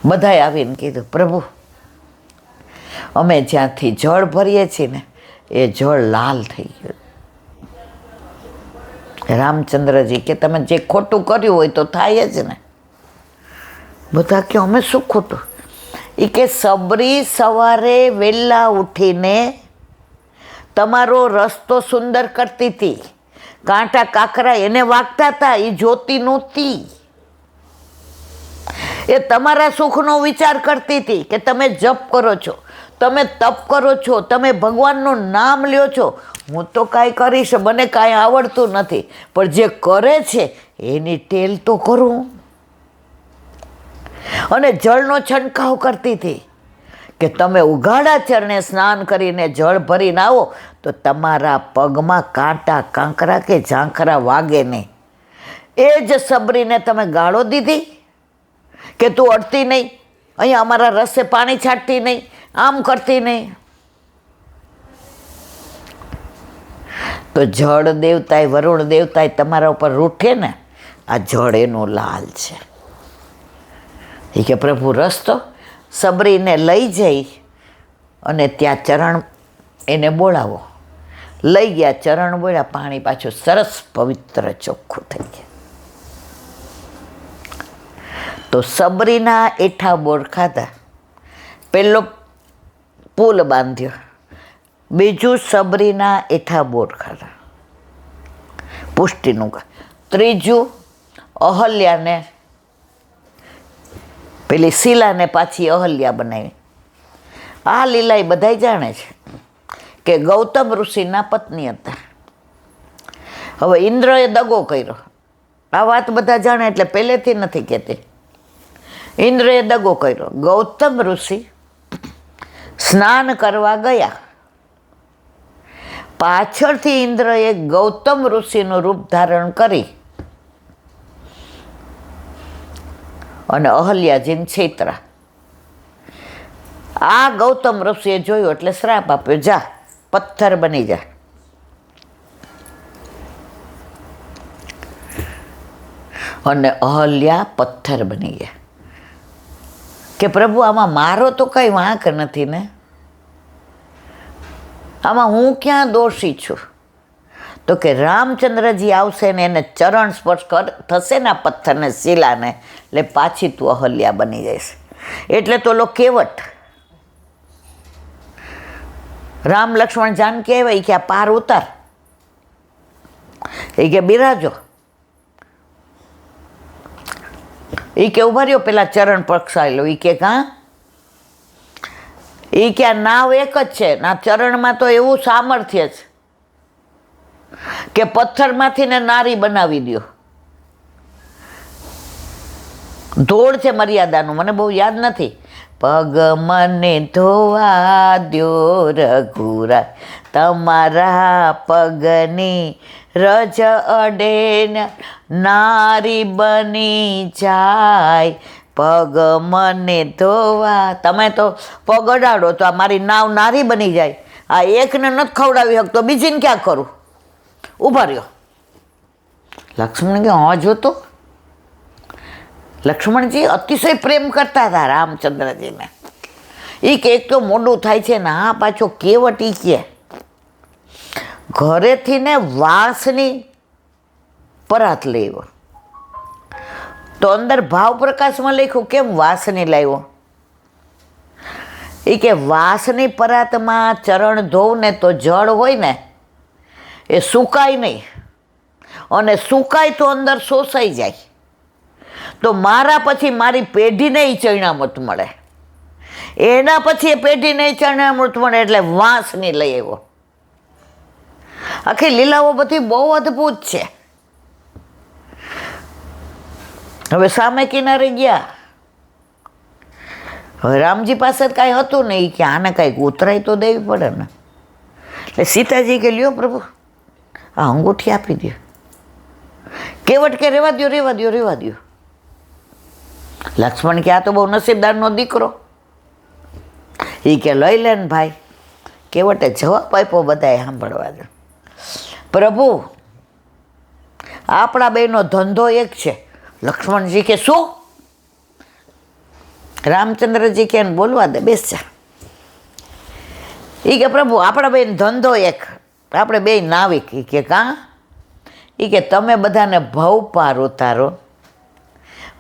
બધાએ આવીને કીધું, પ્રભુ અમે જ્યાંથી જળ ભરીએ છીએ ને એ જળ લાલ થઈ ગયું. રામચંદ્રજી કે તમે જે ખોટું કર્યું હોય તો થાય જ ને. બધા કે અમે શું ખોટું? એ કે સબરી સવારે વહેલા ઉઠીને તમારો રસ્તો સુંદર કરતી હતી, કાંટા કાંકરા એને વાગતા હતા, એ જોતી નહોતી. એ તમારા સુખનો વિચાર કરતી હતી કે તમે જપ કરો છો, તમે તપ કરો છો, તમે ભગવાનનું નામ લ્યો છો. હું તો કાંઈ કરીશ, મને કાંઈ આવડતું નથી, પણ જે કરે છે એની ટેલ તો કરું. અને જળનો છંટકાવ કરતી હતી કે તમે ઉઘાડા ચરણે સ્નાન કરીને જળ ભરીને આવો તો તમારા પગમાં કાંટા કાંકરા કે ઝાંખરા વાગે નહીં. એ જ સબરીને તમે ગાળો દીધી કે તું અડતી નહીં, અહીંયા અમારા રસ્તે પાણી છાંટતી નહીં, આમ કરતી નહીં. તો જળ દેવતાએ, વરુણ દેવતાએ તમારા ઉપર રૂઠે ને, આ જળ એનું લાલ છે. એ કે પ્રભુ રસ્તો સબરીને લઈ જઈ અને ત્યાં ચરણ એને બોલાવો. લઈ ગયા, ચરણ બોલ્યા, પાણી પાછું સરસ પવિત્ર ચોખ્ખું થઈ ગયા. તો સબરીના એઠા બોર ખાધા. પહેલો પુલ બાંધ્યો, બીજું સબરીના એઠા બોર ખાધા, પુષ્ટિનું. ત્રીજું અહલ્યાને, પેલી શીલાને પાછી અહલ્યા બનાવી. આ લીલા એ બધા જાણે છે કે ગૌતમ ઋષિના પત્ની હતા. હવે ઇન્દ્રએ દગો કર્યો, આ વાત બધા જાણે એટલે પહેલેથી નથી કહેતી. ઇન્દ્રએ દગો કર્યો. ગૌતમ ઋષિ સ્નાન કરવા ગયા, પાછળથી ઇન્દ્રએ ગૌતમ ઋષિનું રૂપ ધારણ કરી અને અહલ્યાજીને છેતરા. આ ગૌતમ ઋષિએ જોયું એટલે શ્રાપ આપ્યો, જા પથ્થર બની જા. અને અહલ્યા પથ્થર બની ગયા કે પ્રભુ આમાં મારો તો કઈ વાંક નથી ને, આમાં હું ક્યાં દોષી છું? તો કે રામચંદ્રજી આવશે ને એને ચરણ સ્પર્શ થશે ને આ પથ્થરને, શિલાને, એટલે પાછી તું અહલ્યા બની જઈશ. એટલે તો લો કેવટ રામ લક્ષ્મણ જાનકી આવ્યા, કે આ પાર ઉતાર, એ કે બિરાજો, એ કે ઉભા રહ્યો, પેલા ચરણ પક્ષાઈ લો. એ કે કાં? એ કે આ નાવ એક જ છે, ના ચરણમાં તો એવું સામર્થ્ય છે કે પથ્થરમાંથી ને નારી બનાવી દો. ધોળ છે મર્યાદાનું, મને બહુ યાદ નથી. પગ મને ધોવા દ્યો રઘુરા, તમારા પગની રજ અડે નારી બની જાય. પગ મને ધોવા, તમે તો પગ અડાડો તો આ મારી નાવ નારી બની જાય. આ એકને નથી ખવડાવી શકતો, બીજીને ક્યાં કરું? ઊભા રહ્યો. લક્ષ્મણ કે હા જોતો. લક્ષ્મણજી અતિશય પ્રેમ કરતા હતા રામચંદ્રજીને. એ કે એક તો મોડું થાય છે ને, હા પાછો કેવટ. ઈ કે ઘરેથી ને વાંસની પરાત લેવો તો અંદર ભાવ પ્રકાશમાં લખ્યું કેમ વાંસની લાવ્યો? એ કે વાંસની પરાતમાં ચરણ ધોવ ને તો જળ હોય ને એ સુકાય નહીં, અને સુકાય તો અંદર શોષાઈ જાય. તો મારા પછી મારી પેઢીને ચરણામૃત મળે, એના પછી એ પેઢીને ચરણામૃત મળે, એટલે વાંસની લઈ આવ્યો. આખી લીલાઓ બધી બહુ અદ્ભુત છે. હવે સામે કિનારે ગયા. હવે રામજી પાસે કાંઈ હતું નહીં કે આને કાંઈક ઉતરાઈ તો દેવી પડે ને. એટલે સીતાજી કે લ્યો પ્રભુ આ અંગૂઠી આપી દો. કેવટ કે રેવા દો, રેવા દો, રેવા દો. લક્ષ્મણ કે આ તો બહુ નસીબદારનો દીકરો. એ કે લઈ લે ને ભાઈ. કેવટે જવાબ આપ્યો, બધાએ સાંભળવા દો. પ્રભુ આપણા બેનો ધંધો એક છે. લક્ષ્મણજી કે શું? રામચંદ્રજી કે બોલવા દે, બેસ જા. એ કે પ્રભુ આપણા બેન ધંધો એક, આપણે બે નાવિક. એ કે કાં? એ કે તમે બધાને ભવ પાર ઉતારો,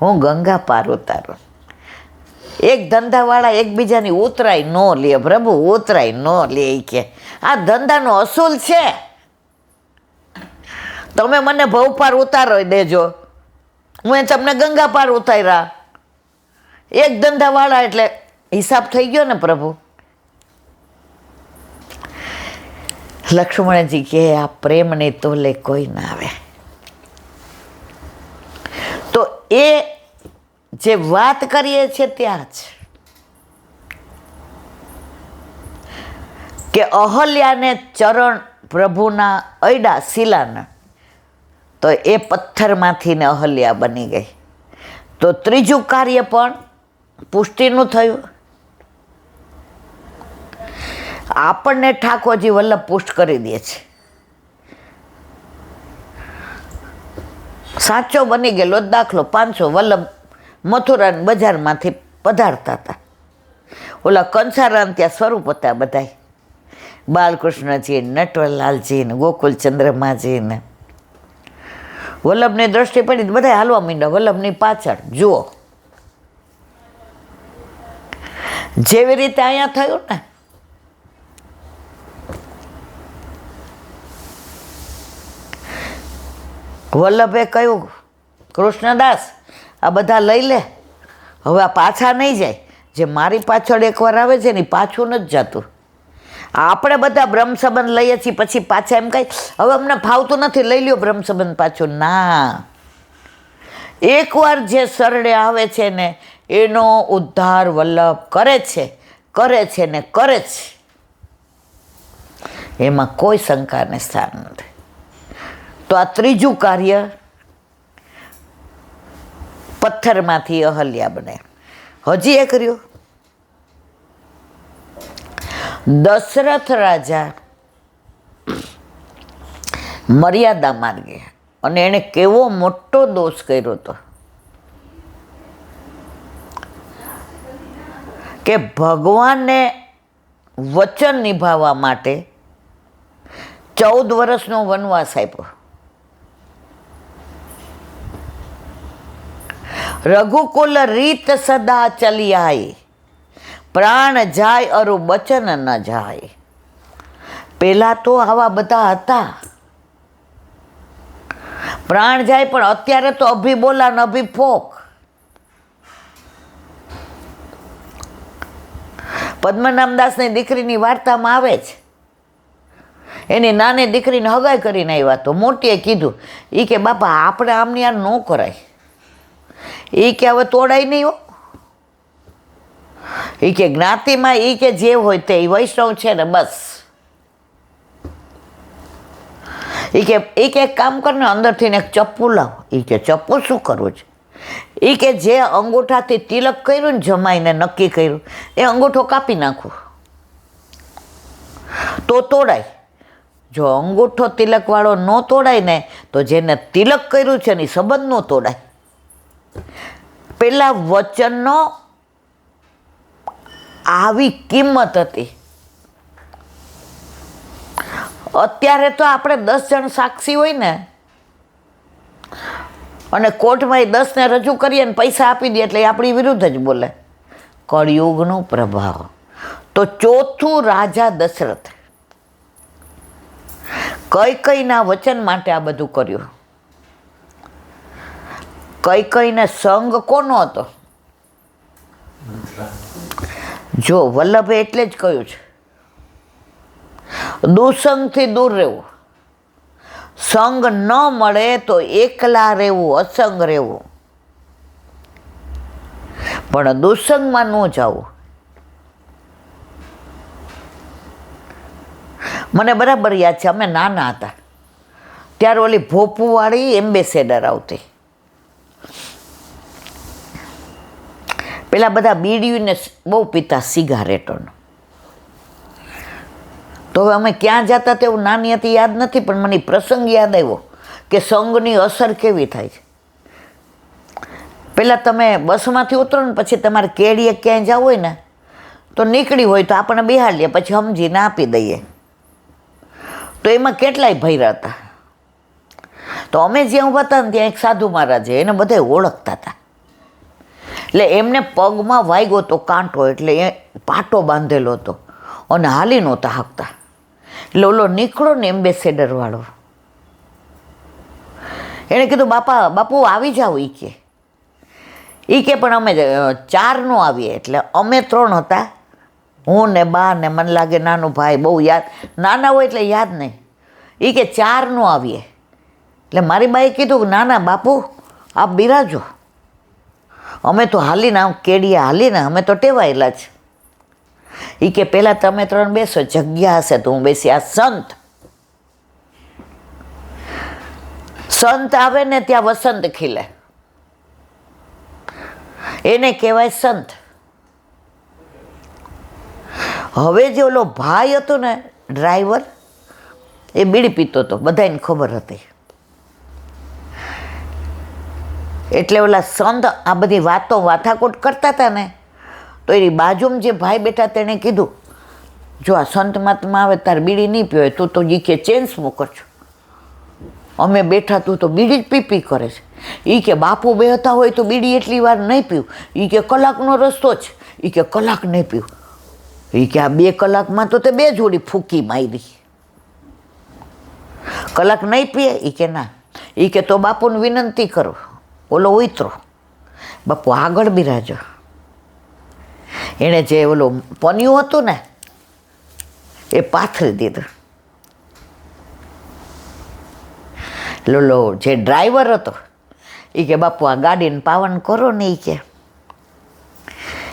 હું ગંગા પાર ઉતારો. એક ધંધાવાળા એકબીજાની ઉતરાય ન લે પ્રભુ, ઉતરાય ન લે. એ કે આ ધંધાનો અસૂલ છે. તમે મને ભવ પાર ઉતારો દેજો, હું તમને ગંગા પાર ઉતાર્યા. એક ધંધાવાળા એટલે હિસાબ થઈ ગયો ને પ્રભુ. લક્ષ્મણજી કે આ પ્રેમની તોલે કોઈ ના આવે. તો એ જે વાત કરીએ છીએ ત્યાં જ કે અહલ્યાને ચરણ પ્રભુના અયડા શિલાના, તો એ પથ્થરમાંથી ને અહલ્યા બની ગઈ. તો ત્રીજું કાર્ય પણ પુષ્ટિનું થયું. આપણને ઠાકોરજી વલ્લભ પુષ્ટ કરી દે છે. સાચો બની ગયેલો દાખલો 500 વલ્લભ મથુરા બજારમાંથી પધારતા હતા. ઓલા કંસારામ ત્યાં સ્વરૂપ હતા બધાય, બાલકૃષ્ણજી, નટવરલાલજી ને ગોકુલચંદ્રમાજી ને. વલ્લભની દ્રષ્ટિ પડી બધા હાલવા માંડ્યા વલ્લભની પાછળ. જુઓ જેવી રીતે અહીંયા થયું ને, વલ્લભે કહ્યું કૃષ્ણદાસ આ બધા લઈ લે, હવે આ પાછા નહીં જાય. જે મારી પાછળ એકવાર આવે છે ને પાછું નથી જતું. આપણે બધા બ્રહ્મ સંબંધ લઈએ છીએ, પછી પાછા એમ કહી હવે અમને ફાવતું નથી, લઈ લ્યો બ્રહ્મ સંબંધ પાછું. ના, એકવાર જે શરણે આવે છે ને એનો ઉદ્ધાર વલ્લભ કરે છે ને કરે છે. એમાં કોઈ શંકાને સ્થાન નથી. તો આ ત્રીજું કાર્ય પથ્થરમાંથી અહલ્યા બને. હજી એ કર્યું, દશરથ રાજા મર્યાદા માર્ગે, અને એણે કેવો મોટો દોષ કર્યો હતો કે ભગવાનને વચન નિભાવવા માટે 14 વર્ષનો વનવાસ આપ્યો. રઘુકુલ રીત સદા ચલી આઈ, પ્રાણ જાય અરુ બચન ન જાય. પેલા તો આવા બધા હતા, પ્રાણ જાય, પણ અત્યારે તો અભી બોલા ને અભી ફોક. પદ્મનામદાસની દીકરીની વાર્તામાં આવે છે, એની નાની દીકરીને હગાઈ કરીને આવ્યા તો મોટીએ કીધું, એ કે બાપા આપણે આમની યાર ન કરાય. એ કે હવે તોડાય નહીં હો. એ કે જ્ઞાતિમાં એ કે જે હોય તે વૈષ્ણવ છે ને બસ. એ કે એક કામ કરને અંદરથી એક ચપ્પુ લાવ. એ કે ચપ્પુ શું કરવું છે? એ કે જે અંગૂઠાથી તિલક કર્યું ને જમાઈને નક્કી કર્યું એ અંગૂઠો કાપી નાખું તો તોડાય. જો અંગૂઠો તિલકવાળો ન તોડાય ને તો જેને તિલક કર્યું છે ને એ સંબંધ ન તોડાય. પેલા વચનનો આવી કિંમત હતી. અત્યારે તો આપણે 10 જણ સાક્ષી હોય ને અને કોર્ટમાં એ 10 ને રજૂ કરીએ ને પૈસા આપી દે એટલે એ આપણી વિરુદ્ધ જ બોલે. કળિયુગનો પ્રભાવ. તો ચોથું રાજા દશરથ કૈકેયીના વચન માટે આ બધું કર્યું. કૈકેયીને સંગ કોનો હતો? જો વલ્લભે એટલે જ કહ્યું છે દુસંગથી દૂર રહેવું. સંગ ન મળે તો એકલા રહેવું, અસંગ રહેવું, પણ દુસંગમાં ન જવું. મને બરાબર યાદ છે, અમે નાના હતા ત્યારે ઓલી ભોપુવાળી એમ્બેસેડર આવતી. પેલા બધા બીડીને બહુ પીતા સિગારેટોનો. તો હવે અમે ક્યાં જતા તેવું નાની હતી યાદ નથી, પણ મને પ્રસંગ યાદ આવ્યો કે સંગની અસર કેવી થાય છે. પહેલાં તમે બસમાંથી ઉતરો ને પછી તમારે કેળીએ ક્યાંય જવું હોય ને તો નીકળી હોય તો આપણને બિહાર લે, પછી સમજીને આપી દઈએ. તો એમાં કેટલાય ભર્યા હતા. તો અમે જ્યાં ઊભા હતા ને ત્યાં એક સાધુ મહારાજ એને બધા ઓળખતા હતા. એટલે એમને પગમાં વાગ્યો તો કાંટો, એટલે એ પાટો બાંધેલો હતો અને હાલી નહોતા હાંકતા. એટલે ઓલો નીકળો ને એમ્બેસેડર વાળો, એણે કીધું બાપુ આવી જાઓ. એ કે પણ અમે 4 નો આવીએ. એટલે અમે 3 હતા, હું ને બા ને મને લાગે નાનો ભાઈ, બહુ યાદ નાના હોય એટલે યાદ નહીં. એ કે 4 નો આવીએ. એટલે મારી બાએ કીધું કે ના ના બાપુ આપ બિરાજો, અમે તો હાલીને આમ કેડીએ હાલીને અમે તો ટેવાયેલા જ. એ કે પહેલાં તમે 3 બેસો, જગ્યા હશે તો હું બેસી. આ સંત આવે ને ત્યાં વસંત ખીલે, એને કહેવાય સંત. હવે જે ઓલો ભાઈ હતો ને ડ્રાઈવર, એ બીડી પીતો હતો, બધાને ખબર હતી. એટલે ઓલા સંત આ બધી વાથાકોટ કરતા હતા ને, તો એની બાજુમાં જે ભાઈ બેઠા તેણે કીધું, જો આ સંત મહાત્મા આવે તાર બીડી નહીં પીવે, તું તો ઈ કે ચેન સ્મોકર છો. અમે બેઠા તું તો બીડી જ પી કરે છે. એ કે બાપુ બેહતા હોય તો બીડી એટલી વાર નહીં પીવું. એ કે કલાકનો રસ્તો છે, એ કે કલાક નહીં પીવું. એ કે આ 2 કલાકમાં તો તે 2 જોડી ફૂકી મારી. કલાક નહીં પીએ? એ કે ના. એ કે તો બાપુને વિનંતી કરો, ઓલો ઉતરો, બાપુ આગળ બિરાજો. એણે જે ઓલો પન્યું હતું ને એ પાથરી દીધું. લોલો જે ડ્રાઈવર હતો એ કે બાપુ આ ગાડીને પાવન કરો ને.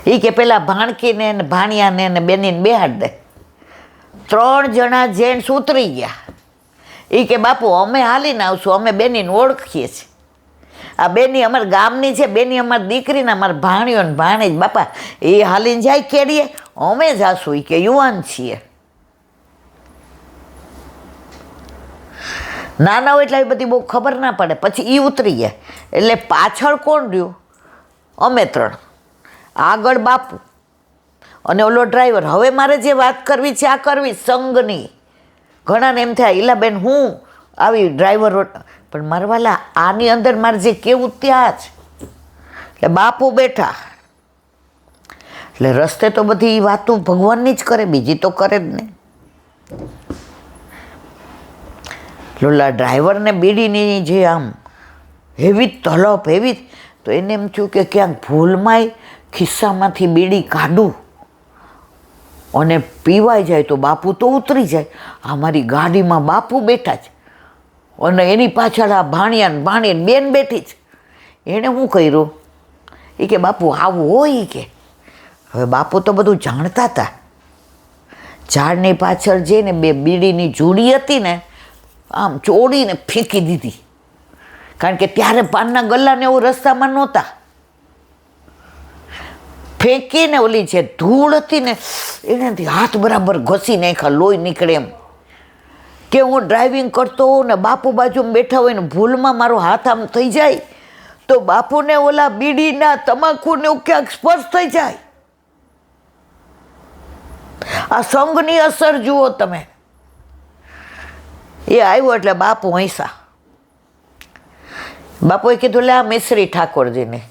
એ કે પેલા ભાણકીને ને ભાણિયાને ને બેનીને બેહાડ દે. 3 જણા જેન્ટ્સ ઉતરી ગયા. એ કે બાપુ અમે હાલીને આવશું, અમે બેનીને ઓળખીએ છીએ. આ બેની અમારા ગામની છે, બેની અમારી દીકરીને અમારા ભાણિયો ને ભાણેજ. બાપા એ હાલીને જાય કેડીએ, અમે જાશું. એ કે યુવાન છીએ, નાના હોય એટલે બધી બહુ ખબર ના પડે. પછી એ ઉતરી ગયા એટલે પાછળ કોણ રહ્યું? અમે 3, આગળ બાપુ અને ઓલો ડ્રાઈવર. હવે મારે જે વાત કરવી છે આ કરવી સંઘની. ઘણાને એમ થાય ઈલાબેન હું આવી ડ્રાઈવર, પણ મારવાલા આની અંદર મારે જે કેવું ત્યાં જ. એટલે બાપુ બેઠા, એટલે રસ્તે તો બધી વાતો ભગવાનની જ કરે, બીજી તો કરે જ નહીં. લોલા ડ્રાઈવરને બીડીની જે આમ હેવી તલપ હેવી, તો એને એમ થયું કે ક્યાંક ભૂલમાંય ખિસ્સામાંથી બીડી કાઢું અને પીવાઈ જાય તો બાપુ તો ઉતરી જાય. અમારી ગાડીમાં બાપુ બેઠા જ અને એની પાછળ આ ભાણિયાને ભાણીને બેન બેઠી જ. એણે શું કર્યું? એ કે બાપુ આવું હોય. એ કે હવે બાપુ તો બધું જાણતા હતા. ઝાડની પાછળ જઈને 2 બીડીની જોડી હતી ને આમ ચોડીને ફેંકી દીધી. કારણ કે ત્યારે પાનના ગલ્લાને એવું રસ્તામાં નહોતા. ફેંકીને ઓલી જે ધૂળ હતી ને એનાથી હાથ બરાબર ઘસી નાખ્યા, લોહી નીકળે એમ. કે હું ડ્રાઇવિંગ કરતો હોઉં ને બાપુ બાજુમાં બેઠા હોય ને ભૂલમાં મારો હાથ આમ થઈ જાય તો બાપુને ઓલા બીડીના તમાકુને ક્યાંક સ્પર્શ થઈ જાય. આ સંઘની અસર જુઓ તમે. એ આવ્યો એટલે બાપુ હૈસા. બાપુએ કીધું લે આ મિશ્રી ઠાકોરજીને.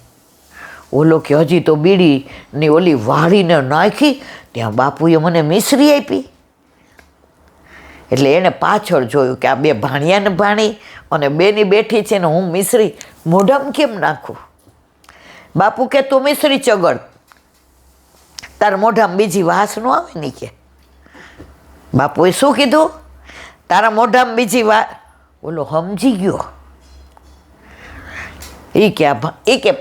ઓલો કે હજી તો બીડીની ઓલી વાળીને નાખી, ત્યાં બાપુએ મને મિશ્રી આપી. એટલે એણે પાછળ જોયું કે આ 2 ભાણિયાને ભાણી અને બેની બેઠી છે ને હું મિશ્રી મોઢામાં કેમ નાખું? બાપુ કે તું મિશ્રી ચગડ, તાર મોઢામાં બીજી વાસ ન આવે ને. કે બાપુએ શું કીધું? તારા મોઢામાં બીજી વાત. ઓલો સમજી ગયો. એ કે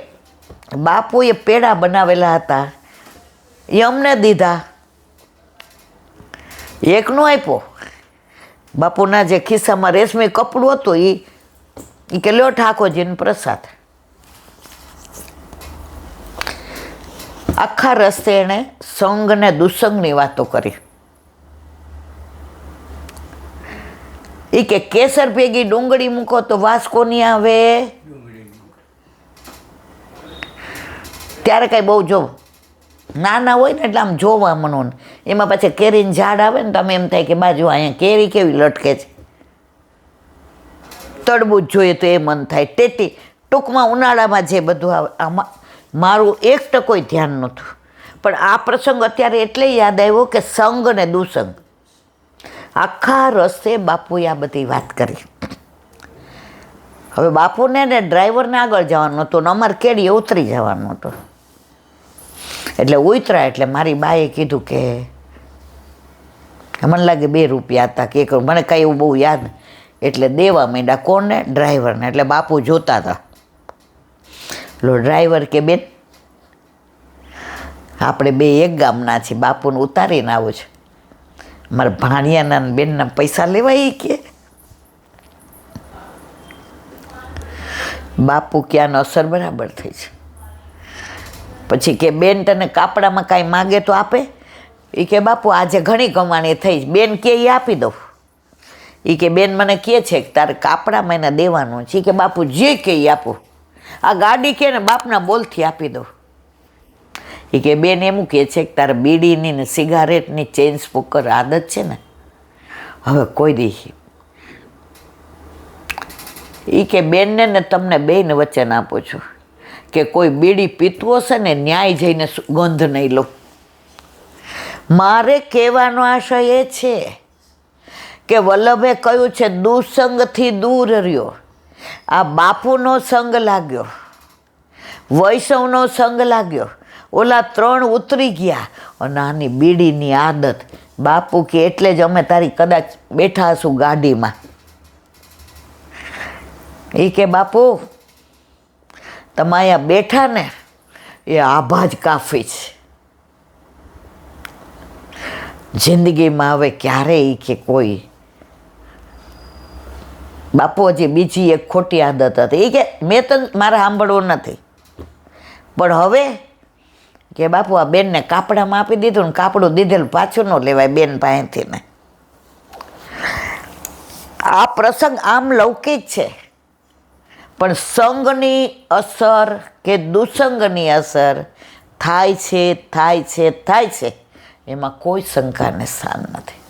બાપુએ પેડા બનાવેલા હતા, એ અમને દીધા, એકનો આપ્યો. બાપુના જે ખિસ્સામાં રેશમી કપડું હતું એ કે લ્યો ઠાકોરજીનો પ્રસાદ. આખા રસ્તે એણે સંઘ ને દુસંગની વાતો કરી. એ કે કેસર ભેગી ડુંગળી મૂકો તો વાસ કોની આવે? ત્યારે કાંઈ બહુ જો નાના હોય ને એટલે આમ જોવા મનો ને એમાં પછી કેરીની ઝાડ આવે ને તો અમે એમ થાય કે બાજુ અહીંયા કેરી કેવી લટકે છે, તડબૂચ જોઈએ તો એ મન થાય. ટેટી ટૂંકમાં ઉનાળામાં જે બધું આવે આમાં મારું 1% ધ્યાન નહોતું. પણ આ પ્રસંગ અત્યારે એટલે યાદ આવ્યો કે સંગ ને દુસંગ આખા રસ્તે બાપુએ આ બધી વાત કરી. હવે બાપુને ને ડ્રાઈવરને આગળ જવાનું હતું ને અમારે કેડીએ ઉતરી જવાનું હતું. એટલે ઉતરા એટલે મારી બાએ કીધું કે મને લાગે 2 રૂપિયા હતા કે મને કાંઈ એવું બહુ યાદ. એટલે દેવા માંડ્યા કોને? ડ્રાઈવરને. એટલે બાપુ જોતા હતા. લો ડ્રાઈવર કે બેન આપણે 2 એક ગામના છીએ, બાપુને ઉતારીને આવું છે, મારા ભાણિયાના બેનના પૈસા લેવાય કે? બાપુ ક્યાંનો અસર બરાબર થઈ છે. પછી કે બેન તને કાપડામાં કાંઈ માગે તો આપે? એ કે બાપુ આજે ઘણી કમાણી થઈ. બેન કે એ આપી દઉં. એ કે બેન મને કહે છે કે તારે કાપડામાં એને દેવાનું છે. કે બાપુ જે કે એ આપું. આ ગાડી કે ને બાપના બોલથી આપી દઉં. એ કે બેન એમ કહે છે કે તારે બીડીની ને સિગારેટની ચેઇન સ્મોકર આદત છે ને, હવે કોઈ દી. એ કે બેનને ને તમને બેયને વચન આપું છું કે કોઈ બીડી પીતું હશે ને ન્યાય જઈને ગંધ નહીં લો. મારે કહેવાનો આશય એ છે કે વલ્લભે કહ્યું છે દુસંગથી દૂર રહ્યો. આ બાપુનો સંગ લાગ્યો, વૈષ્ણવનો સંગ લાગ્યો, ઓલા 3 ઉતરી ગયા અને આની બીડીની આદત. બાપુ કે એટલે જ અમે તારી કદાચ બેઠા હશું ગાડીમાં. એ કે બાપુ તમે અહીંયા બેઠા ને એ આભા જ કાફી છે. જિંદગીમાં હવે ક્યારેય કે કોઈ બાપુ હજી બીજી એક ખોટી આદત હતી. એ કે મેં તો મારે સાંભળવું નથી, પણ હવે કે બાપુ આ બેનને કાપડામાં આપી દીધું ને કાપડું દીધેલું પાછું ન લેવાય બેન પાસેથી ને. આ પ્રસંગ આમ લૌકિક છે પણ સંગની અસર કે દુસંગની અસર થાય છે એમાં કોઈ શંકાને સ્થાન નથી.